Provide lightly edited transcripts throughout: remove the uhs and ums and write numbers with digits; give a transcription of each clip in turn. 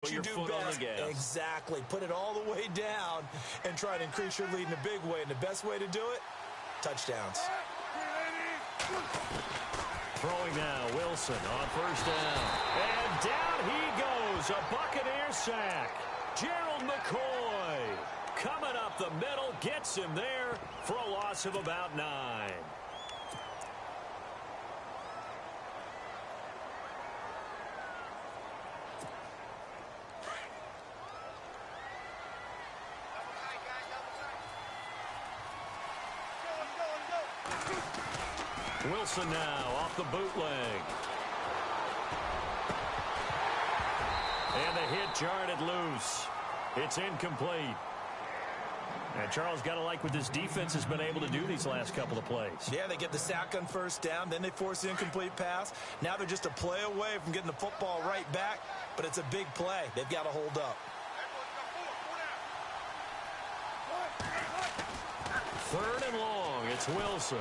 Put your foot on the gas. Exactly. Put it all the way down and try to increase your lead in a big way. And the best way to do it, touchdowns. Throwing now, Wilson on first down. And down he goes. A Buccaneer sack. Gerald McCoy coming up the middle, gets him there for a loss of about 9. Wilson now off the bootleg. And the hit jarred it loose. It's incomplete. And Charles, got to like what this defense has been able to do these last couple of plays. Yeah, they get the sack on first down, then they force the incomplete pass. Now they're just a play away from getting the football right back, but it's a big play. They've got to hold up. Third and long, it's Wilson.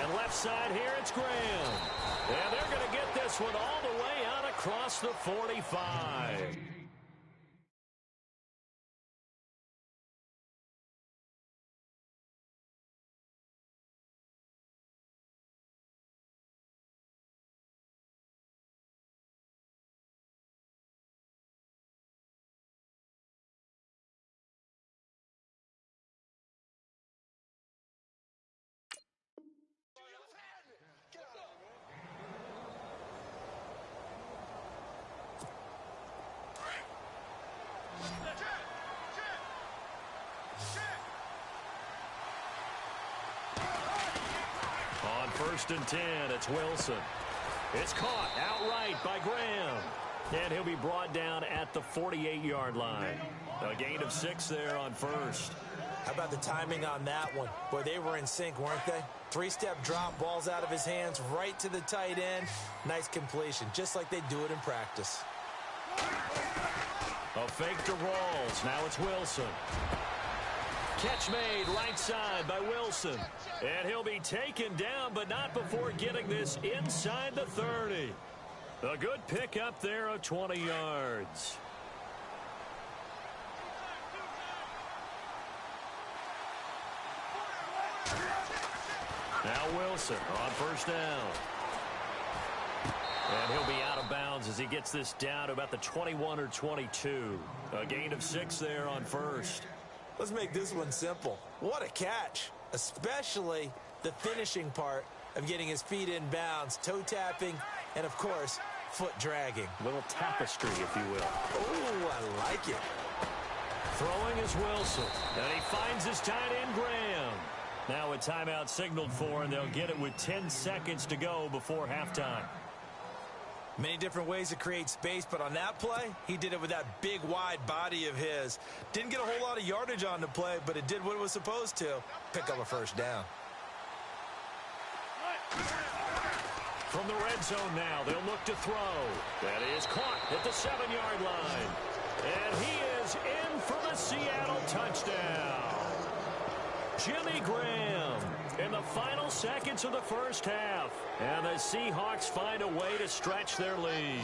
And left side here, it's Graham. And they're going to get this one all the way out across the 45. On first and 10, it's Wilson. It's caught outright by Graham. And he'll be brought down at the 48-yard line. A gain of 6 there on first. How about the timing on that one? Boy, they were in sync, weren't they? 3-step drop, balls out of his hands, right to the tight end. Nice completion, just like they do it in practice. A fake to Rawls. Now it's Wilson. Catch made right side by Wilson. And he'll be taken down, but not before getting this inside the 30. A good pickup there of 20 yards. Now Wilson on first down. And he'll be out of bounds as he gets this down to about the 21 or 22. A gain of 6 there on first. Let's make this one simple. What a catch, especially the finishing part of getting his feet in bounds, toe tapping, and of course, foot dragging. Little tapestry, if you will. Oh, I like it. Throwing is Wilson, and he finds his tight end, Graham. Now a timeout signaled for, and they'll get it with 10 seconds to go before halftime. Many different ways to create space, but on that play, he did it with that big, wide body of his. Didn't get a whole lot of yardage on the play, but it did what it was supposed to. Pick up a first down. From the red zone now, they'll look to throw. That is caught at the 7-yard line. And he is in for the Seattle touchdown. Jimmy Graham in the final seconds of the first half. And the Seahawks find a way to stretch their lead.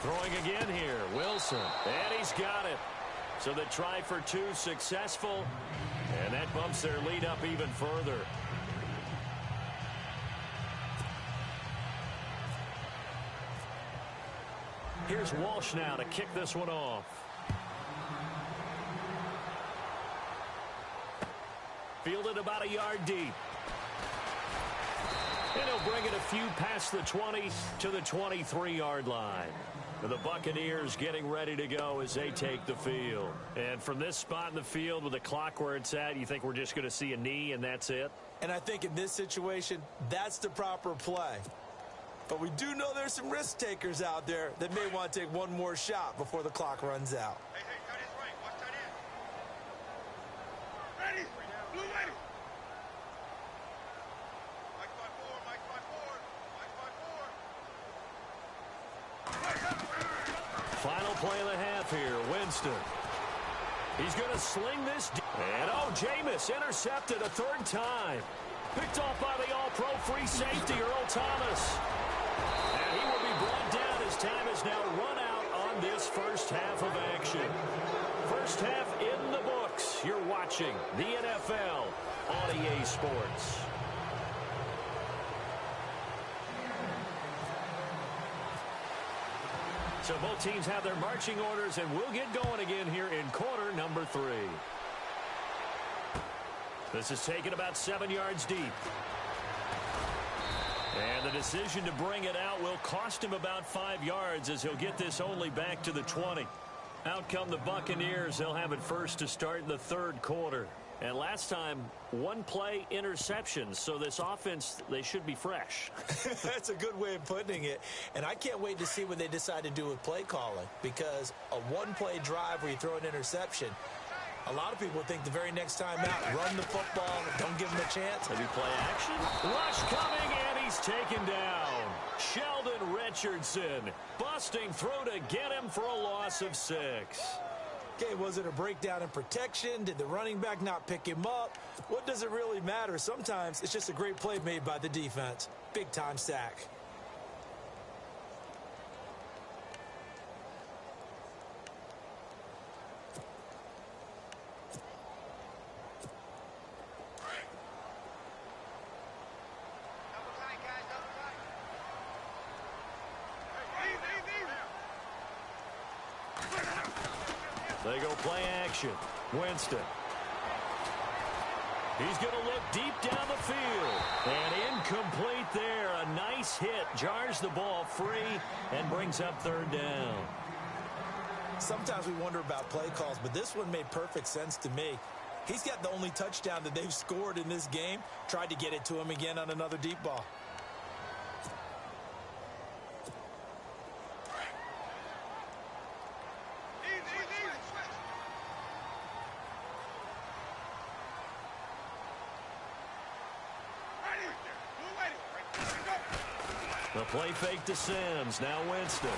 Throwing again here, Wilson. And he's got it. So the try for 2 successful. And that bumps their lead up even further. Here's Walsh now to kick this one off. Fielded about a yard deep. And he'll bring it a few past the 20 to the 23-yard line. The Buccaneers getting ready to go as they take the field. And from this spot in the field with the clock where it's at, you think we're just going to see a knee and that's it? And I think in this situation, that's the proper play. But we do know there's some risk takers out there that may want to take one more shot before the clock runs out. Hey, tight end's right. Watch tight end. Ready? Blue ready. Mike 5-4, Mike 5-4, Mike 5-4. Final play of the half here, Winston. He's going to sling this. And, oh, Jameis intercepted a third time. Picked off by the all-pro free safety, Earl Thomas. And he will be brought down as time is now run out on this first half of action. First half in the books. You're watching the NFL on EA Sports. So both teams have their marching orders, and we'll get going again here in quarter number 3. This is taken about 7 yards deep. And the decision to bring it out will cost him about 5 yards as he'll get this only back to the 20. Out come the Buccaneers. They'll have it first to start in the third quarter. And last time, one play interception. So this offense, they should be fresh. That's a good way of putting it. And I can't wait to see what they decide to do with play calling. Because a one-play drive where you throw an interception, a lot of people think the very next time out, run the football, don't give them a chance. Maybe play action. Rush coming, and he's taken down. Sheldon Richardson busting through to get him for a loss of 6. Okay, was it a breakdown in protection? Did the running back not pick him up? What does it really matter? Sometimes it's just a great play made by the defense. Big-time sack. They go play action. Winston. He's going to look deep down the field. And incomplete there. A nice hit. Jars the ball free and brings up third down. Sometimes we wonder about play calls, but this one made perfect sense to me. He's got the only touchdown that they've scored in this game. Tried to get it to him again on another deep ball. The play fake to Sims. Now Winston.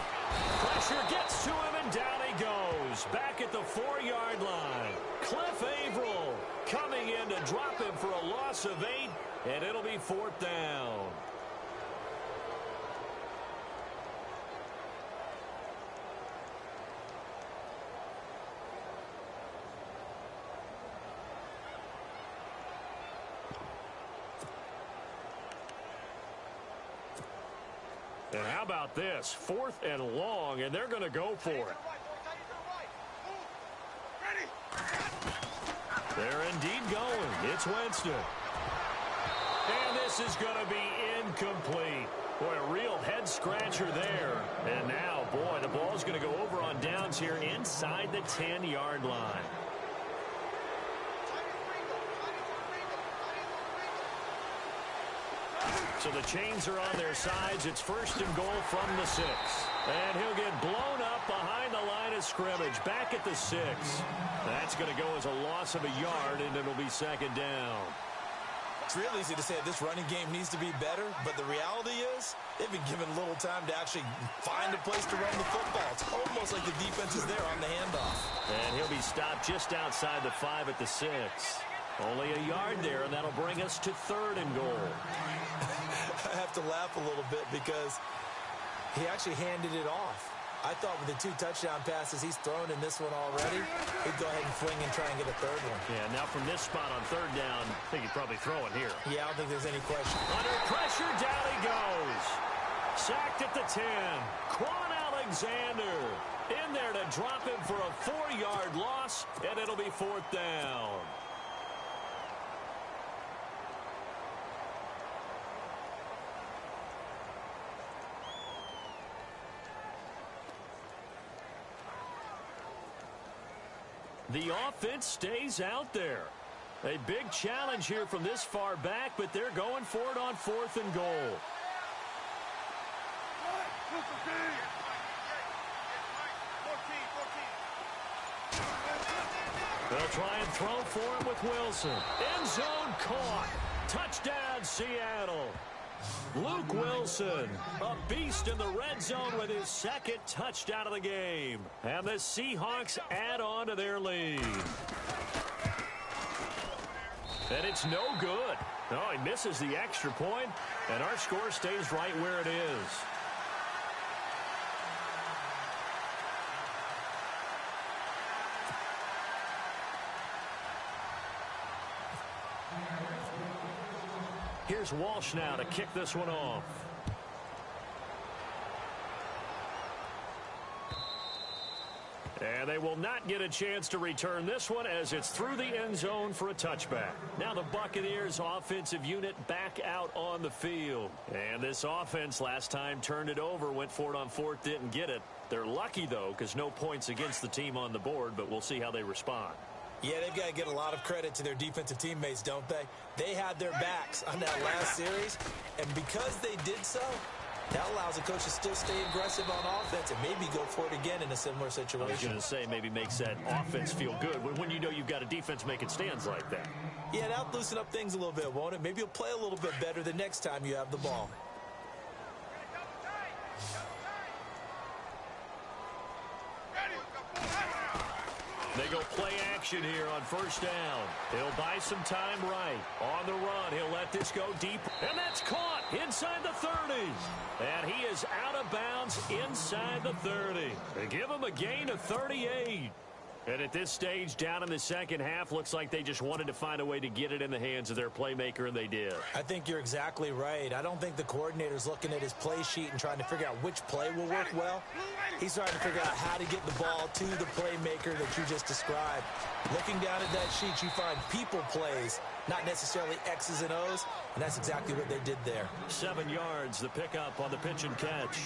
Pressure gets to him, and down he goes. Back at the 4-yard line. Cliff Averill coming in to drop him for a loss of 8, and it'll be 4th down. And how about this? 4th and long, and they're going to go for it. They're indeed going. It's Winston. And this is going to be incomplete. Boy, a real head-scratcher there. And now, boy, the ball's going to go over on downs here inside the 10-yard line. So the chains are on their sides. It's 1st and goal from the 6. And he'll get blown up behind the line of scrimmage. Back at the 6. That's going to go as a loss of a yard, and it'll be 2nd down. It's real easy to say this running game needs to be better, but the reality is they've been given little time to actually find a place to run the football. It's almost like the defense is there on the handoff. And he'll be stopped just outside the 5 at the 6. Only a yard there, and that'll bring us to 3rd and goal. I have to laugh a little bit because he actually handed it off. I thought with the 2 touchdown passes he's thrown in this one already, he'd go ahead and fling and try and get a 3rd one. Yeah, now from this spot on 3rd down, I think he'd probably throw it here. Yeah, I don't think there's any question. Under pressure, down he goes. Sacked at the 10. Quan Alexander in there to drop him for a 4-yard loss, and it'll be 4th down. The offense stays out there. A big challenge here from this far back, but they're going for it on 4th and goal. They'll try and throw for him with Wilson. End zone caught. Touchdown, Seattle. Luke Wilson, a beast in the red zone with his 2nd touchdown of the game. And the Seahawks add on to their lead. And it's no good. Oh, he misses the extra point, and our score stays right where it is. Here's Walsh now to kick this one off. And they will not get a chance to return this one as it's through the end zone for a touchback. Now the Buccaneers offensive unit back out on the field. And this offense last time turned it over, went for it on fourth, didn't get it. They're lucky, though, because no points against the team on the board, but we'll see how they respond. Yeah, they've got to get a lot of credit to their defensive teammates, don't they? They had their backs on that last series, and because they did so, that allows the coach to still stay aggressive on offense and maybe go for it again in a similar situation. I was going to say maybe makes that offense feel good when you know you've got a defense making stands like that. Yeah, that'll loosen up things a little bit, won't it? Maybe you'll play a little bit better the next time you have the ball. They go play action here on first down. He'll buy some time right. On the run, he'll let this go deep. And that's caught inside the 30s. And he is out of bounds inside the 30. They give him a gain of 38. And at this stage, down in the second half, looks like they just wanted to find a way to get it in the hands of their playmaker, and they did. I think you're exactly right. I don't think the coordinator's looking at his play sheet and trying to figure out which play will work well. He's trying to figure out how to get the ball to the playmaker that you just described. Looking down at that sheet, you find people plays, not necessarily X's and O's, and that's exactly what they did there. 7 yards, the pickup on the pitch and catch.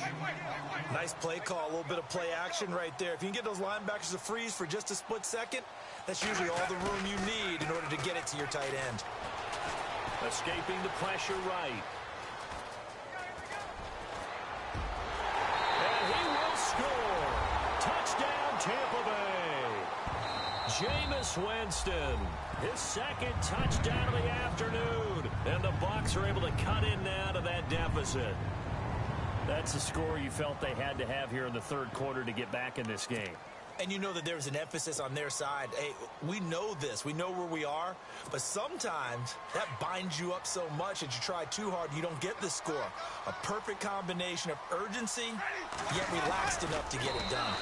Nice play call, a little bit of play action right there. If you can get those linebackers to freeze for just a split second, that's usually all the room you need in order to get it to your tight end. Escaping the pressure right. And he will score. Touchdown, Tampa Bay. Jameis Winston, his second touchdown of the afternoon. And the Bucs are able to cut in now to that deficit. That's a score you felt they had to have here in the third quarter to get back in this game. And you know that there's an emphasis on their side. Hey, we know this. We know where we are. But sometimes that binds you up so much that you try too hard, you don't get the score. A perfect combination of urgency, yet relaxed enough to get it done.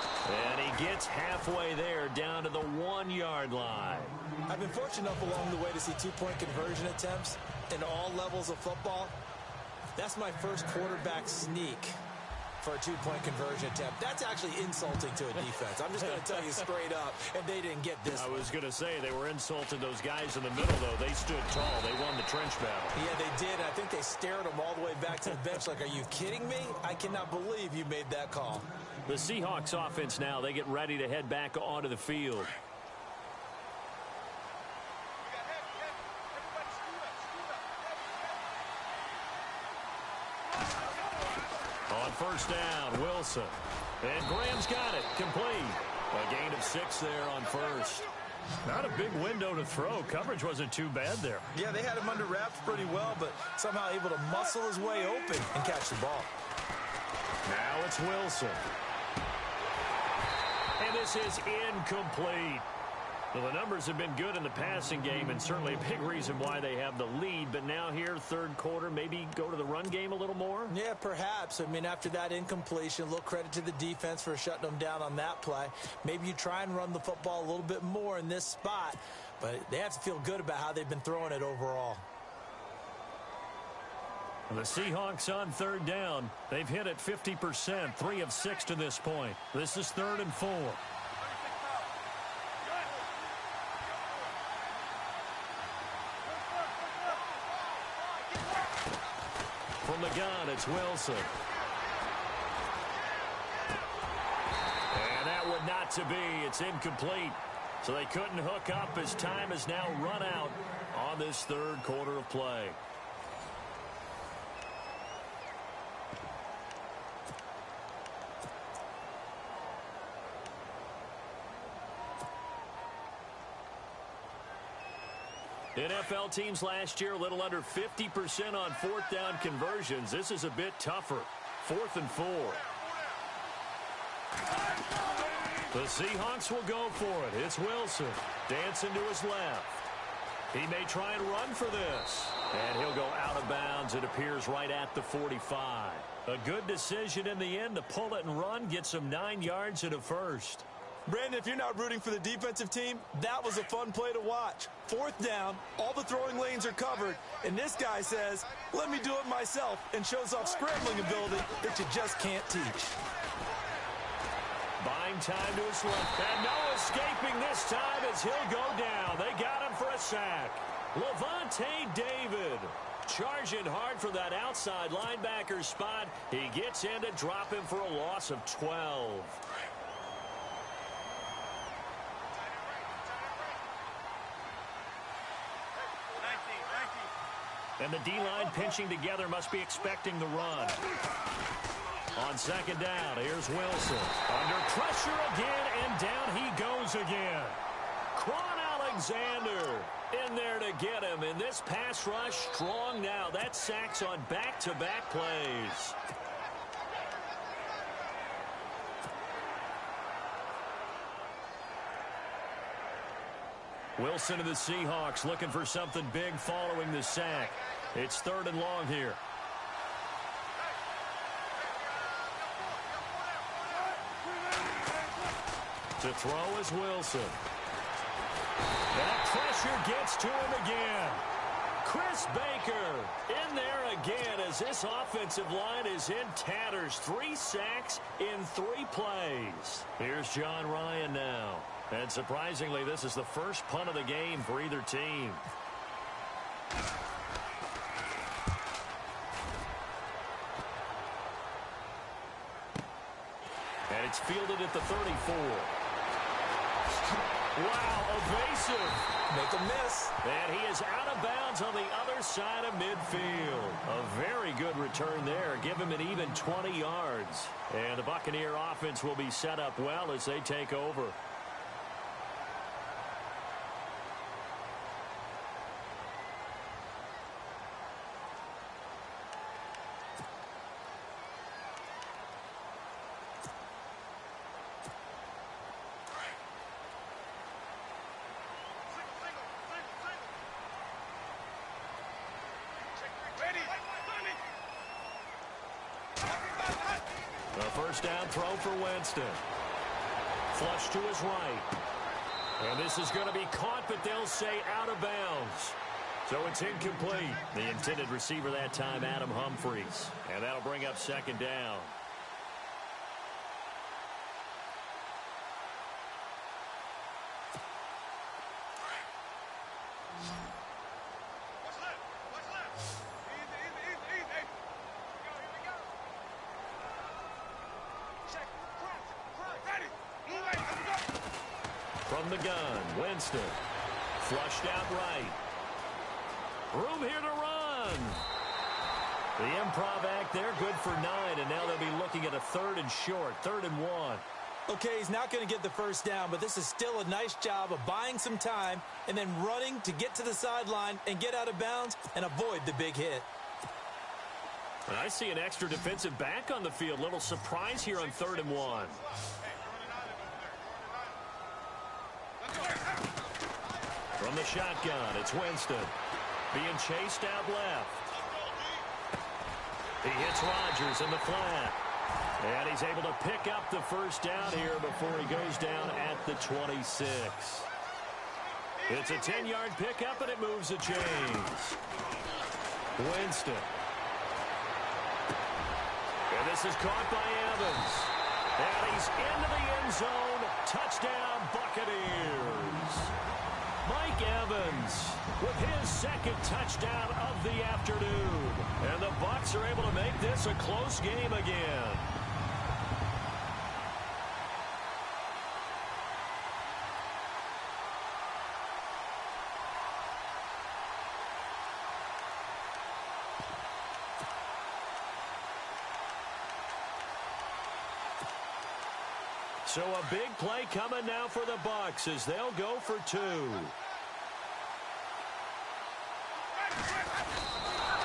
And he gets halfway there, down to the 1 yard line. I've been fortunate enough along the way to see two-point conversion attempts in all levels of football. That's my first quarterback sneak for a two-point conversion attempt. That's actually insulting to a defense. I'm just going to tell you straight up, and they didn't get this. I was going to say they were insulting those guys in the middle, though. They stood tall. They won the trench battle. Yeah, they did. I think they stared them all the way back to the bench like, are you kidding me? I cannot believe you made that call. The Seahawks offense now, they get ready to head back onto the field. On first down, Wilson. And Graham's got it. Complete. A gain of 6 there on first. Not a big window to throw. Coverage wasn't too bad there. Yeah, they had him under wraps pretty well, but somehow able to muscle his way open and catch the ball. Now it's Wilson. And this is incomplete. Well, the numbers have been good in the passing game and certainly a big reason why they have the lead. But now here, third quarter, maybe go to the run game a little more? Yeah, perhaps. I mean, after that incompletion, a little credit to the defense for shutting them down on that play. Maybe you try and run the football a little bit more in this spot. But they have to feel good about how they've been throwing it overall. The Seahawks on third down. They've hit it 50%, 3 of 6 to this point. This is 3rd and 4. From the gun, it's Wilson. And that would not to be. It's incomplete. So they couldn't hook up as time has now run out on this third quarter of play. NFL teams last year a little under 50% on fourth down conversions. This is a bit tougher. 4th and 4. The Seahawks will go for it. It's Wilson dancing to his left. He may try and run for this. And he'll go out of bounds, it appears, right at the 45. A good decision in the end to pull it and run, get some 9 yards and a first. Brandon, if you're not rooting for the defensive team, that was a fun play to watch. 4th down, all the throwing lanes are covered, and this guy says, let me do it myself, and shows off scrambling ability that you just can't teach. Buying time to his left. And no escaping this time as he'll go down. They got him for a sack. Levante David charging hard for that outside linebacker spot. He gets in to drop him for a loss of 12. And the D-line pinching together must be expecting the run. On 2nd down, here's Wilson. Under pressure again, and down he goes again. Quan Alexander in there to get him. And this pass rush strong now. That's sacks on back-to-back plays. Wilson of the Seahawks looking for something big following the sack. It's 3rd and long here. To throw is Wilson. That pressure gets to him again. Chris Baker in there again as this offensive line is in tatters. 3 sacks in 3 plays. Here's John Ryan now. And surprisingly, this is the first punt of the game for either team. And it's fielded at the 34. Wow, evasive. Make a miss. And he is out of bounds on the other side of midfield. A very good return there. Give him an even 20 yards. And the Buccaneer offense will be set up well as they take over. A first down throw for Winston. Flush to his right. And this is going to be caught, but they'll say out of bounds. So it's incomplete. The intended receiver that time, Adam Humphries. And that'll bring up 2nd down. From the gun, Winston. Flushed out right. Room here to run. The improv act there, good for 9, and now they'll be looking at a 3rd and short, 3rd and 1. Okay, he's not going to get the first down, but this is still a nice job of buying some time and then running to get to the sideline and get out of bounds and avoid the big hit. And I see an extra defensive back on the field. Little surprise here on 3rd and 1. From the shotgun, it's Winston. Being chased out left. He hits Rodgers in the flat. And he's able to pick up the first down here before he goes down at the 26. It's a 10-yard pickup, and it moves the chains. Winston. And this is caught by Evans. And he's into the end zone. Touchdown, Buccaneers. Mike Evans with his 2nd touchdown of the afternoon. And the Bucs are able to make this a close game again. So a big play coming now for the Bucs as they'll go for 2.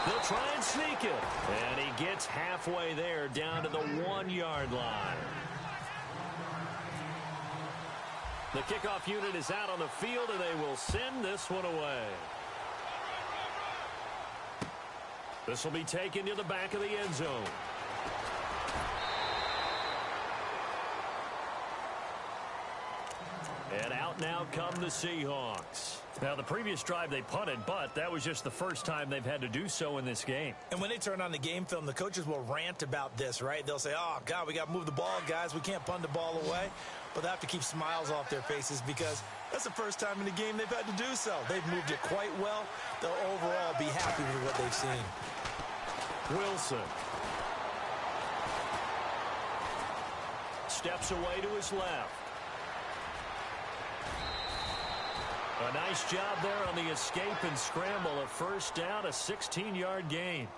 They'll try and sneak it. And he gets halfway there down to the 1-yard line. The kickoff unit is out on the field, and they will send this one away. This will be taken to the back of the end zone. And out now come the Seahawks. Now, the previous drive they punted, but that was just the first time they've had to do so in this game. And when they turn on the game film, the coaches will rant about this, right? They'll say, oh, God, we got to move the ball, guys. We can't punt the ball away. But they have to keep smiles off their faces because that's the first time in the game they've had to do so. They've moved it quite well. They'll overall be happy with what they've seen. Wilson steps away to his left. A nice job there on the escape and scramble. A first down, a 16-yard gain.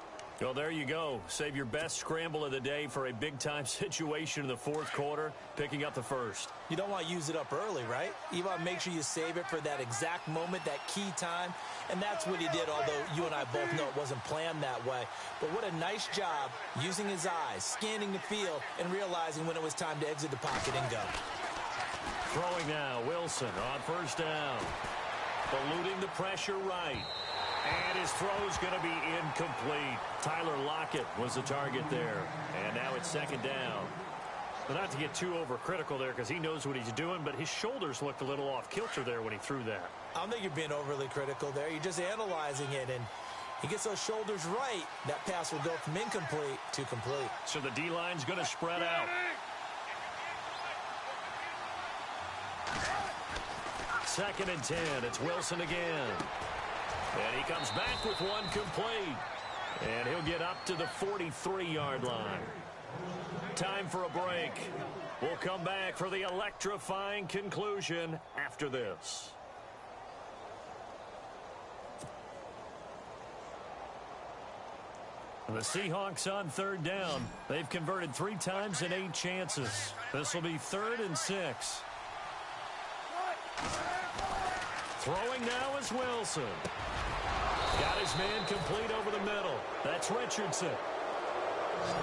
Well, there you go. Save your best scramble of the day for a big-time situation in the fourth quarter, picking up the first. You don't want to use it up early, right? You want to make sure you save it for that exact moment, that key time. And that's what he did, although you and I both know it wasn't planned that way. But what a nice job using his eyes, scanning the field, and realizing when it was time to exit the pocket and go. Throwing now, Wilson on first down. Eluding the pressure right. And his throw is going to be incomplete. Tyler Lockett was the target there. And now it's second down. But not to get too overcritical there because he knows what he's doing, but his shoulders looked a little off kilter there when he threw that. I don't think you're being overly critical there. You're just analyzing it, and he gets those shoulders right. That pass will go from incomplete to complete. So the D-line's going to spread out. Second and 10. It's Wilson again. And he comes back with one complete. And he'll get up to the 43-yard line. Time for a break. We'll come back for the electrifying conclusion after this. The Seahawks on third down. They've converted 3 times in 8 chances. This will be 3rd and 6. Throwing now is Wilson. Got his man complete over the middle. That's Richardson.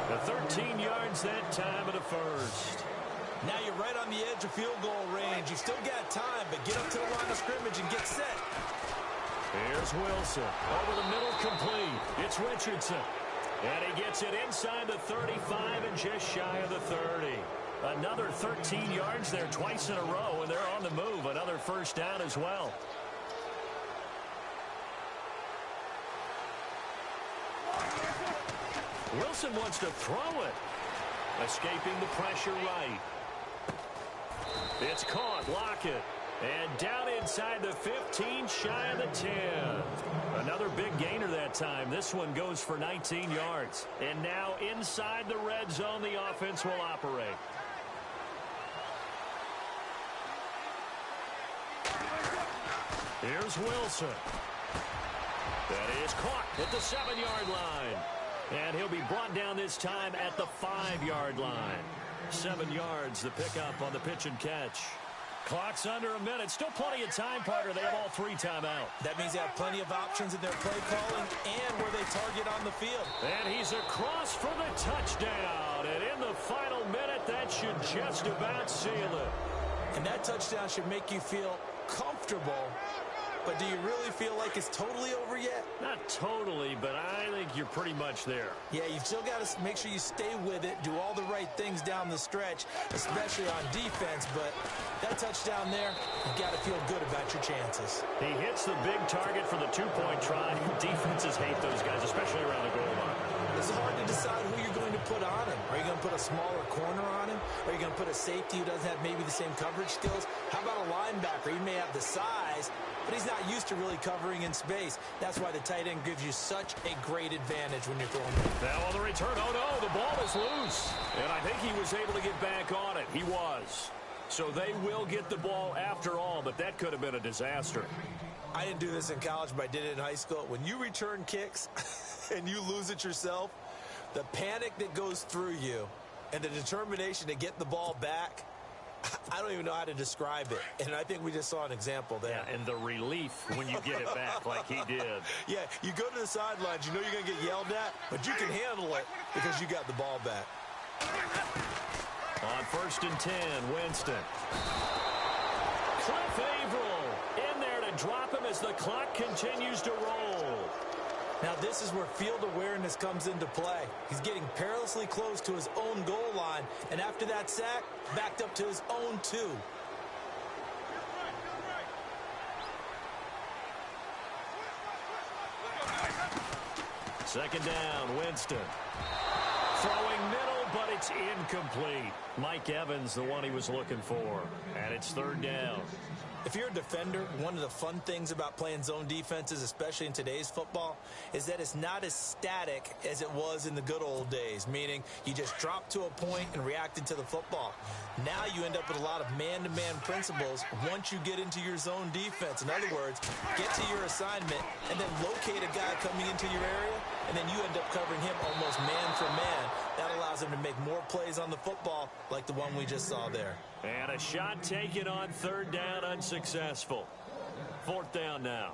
The 13 yards that time of the first. Now you're right on the edge of field goal range. You've still got time, but get up to the line of scrimmage and get set. Here's Wilson. Over the middle, complete. It's Richardson. And he gets it inside the 35 and just shy of the 30. Another 13 yards there twice in a row, and they're on the move. Another first down as well. Wilson wants to throw it. Escaping the pressure right. It's caught. Lockett. And down inside the 15, shy of the 10. Another big gainer that time. This one goes for 19 yards. And now inside the red zone, the offense will operate. Here's Wilson. That is caught at the 7-yard line. And he'll be brought down this time at the 5-yard line. 7 yards, the pickup on the pitch and catch. Clock's under a minute. Still plenty of time, partner. They have all 3 timeouts. That means they have plenty of options in their play calling and where they target on the field. And he's across for the touchdown. And in the final minute, that should just about seal it. And that touchdown should make you feel comfortable. But do you really feel like it's totally over yet? Not totally, but I think you're pretty much there. Yeah, you've still got to make sure you stay with it, do all the right things down the stretch, especially on defense. But that touchdown there, you've got to feel good about your chances. He hits the big target for the 2-point try. Defenses hate those guys, especially around the goal line. It's hard to decide who you're going to put on him. Are you going to put a smaller corner on him? Are you going to put a safety who doesn't have maybe the same coverage skills? How about a linebacker? He may have the size, but he's not used to really covering in space. That's why the tight end gives you such a great advantage when you're throwing it. Now on the return, oh no, the ball is loose. And I think he was able to get back on it. He was. So they will get the ball after all, but that could have been a disaster. I didn't do this in college, but I did it in high school. When you return kicks and you lose it yourself, the panic that goes through you and the determination to get the ball back, I don't even know how to describe it. And I think we just saw an example there. Yeah, and the relief when you get it back like he did. Yeah, you go to the sidelines, you know you're going to get yelled at, but you can handle it because you got the ball back. On 1st and 10, Winston. Cliff Averill in there to drop him as the clock continues to roll. Now this is where field awareness comes into play. He's getting perilously close to his own goal line, and after that sack, backed up to his own 2. Second down, Winston. Throwing middle, but it's incomplete. Mike Evans, the one he was looking for. And it's third down. If you're a defender, one of the fun things about playing zone defenses, especially in today's football, is that it's not as static as it was in the good old days, meaning you just drop to a point and reacted to the football. Now you end up with a lot of man-to-man principles once you get into your zone defense. In other words, get to your assignment and then locate a guy coming into your area, and then you end up covering him almost man for man. That allows him to make more plays on the football like the one we just saw there. And a shot taken on third down, unsuccessful. Fourth down now.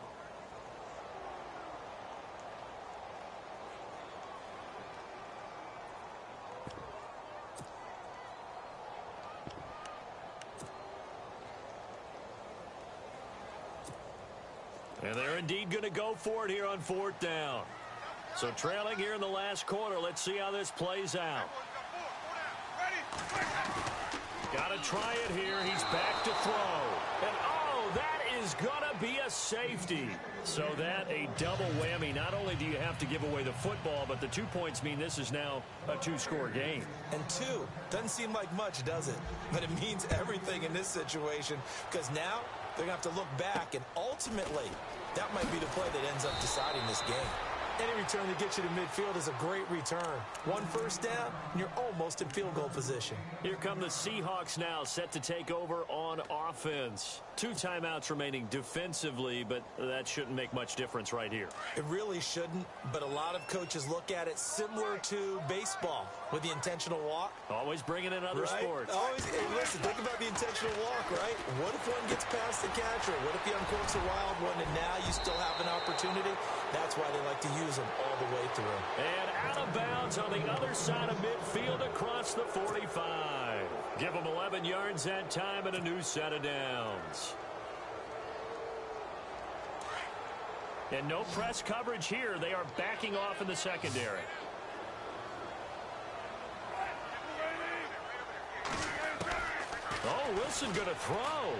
And they're indeed going to go for it here on fourth down. So trailing here in the last quarter. Let's see how this plays out. Got to try it here. He's back to throw. And, oh, that is going to be a safety. So that a double whammy. Not only do you have to give away the football, but the 2 points mean this is now a 2-score game. And 2 doesn't seem like much, does it? But it means everything in this situation, because now they're going to have to look back, and ultimately that might be the play that ends up deciding this game. Any return that gets you to midfield is a great return. 1 first down, and you're almost in field goal position. Here come the Seahawks now, set to take over on offense. 2 timeouts remaining defensively, but that shouldn't make much difference right here. It really shouldn't, but a lot of coaches look at it similar to baseball with the intentional walk. Always bringing in other sports. Always, hey, listen, think about the intentional walk, right? What if one gets past the catcher? What if he uncorks a wild one and now you still have an opportunity? That's why they like to use them all the way through. And out of bounds on the other side of midfield across the 45. Give them 11 yards that time and a new set of downs. And no press coverage here. They are backing off in the secondary. Oh, Wilson going to throw.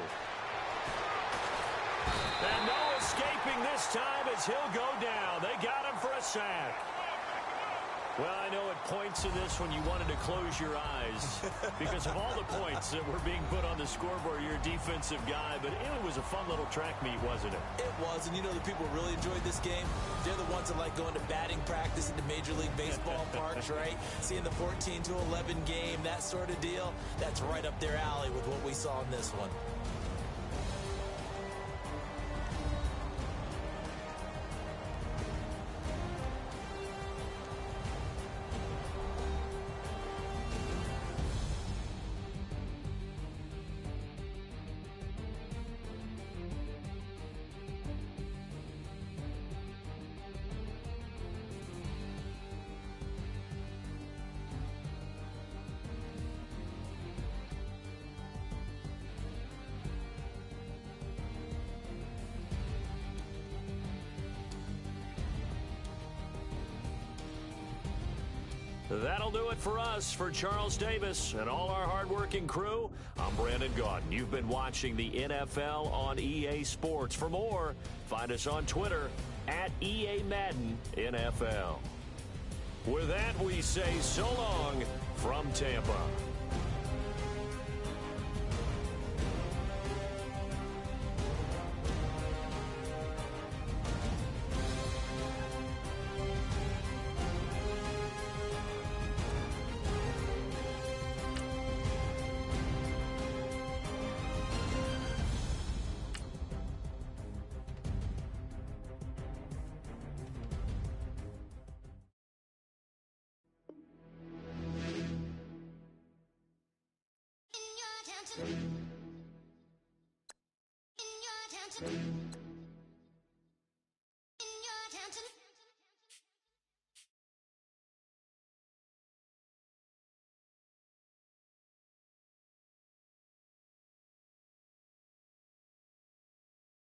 And no escaping this time as he'll go down. They got him for a sack. Well, I know at points in this when you wanted to close your eyes because of all the points that were being put on the scoreboard. You're a defensive guy, but it was a fun little track meet, wasn't it? It was, and you know the people who really enjoyed this game? They're the ones that like going to batting practice at the Major League Baseball parks, right? Seeing the 14-11 game, that sort of deal. That's right up their alley with what we saw in this one. That'll do it for us. For Charles Davis and all our hardworking crew, I'm Brandon Gaudin. You've been watching the NFL on EA Sports. For more, find us on Twitter at EA Madden NFL. With that, we say so long from Tampa. In your attention.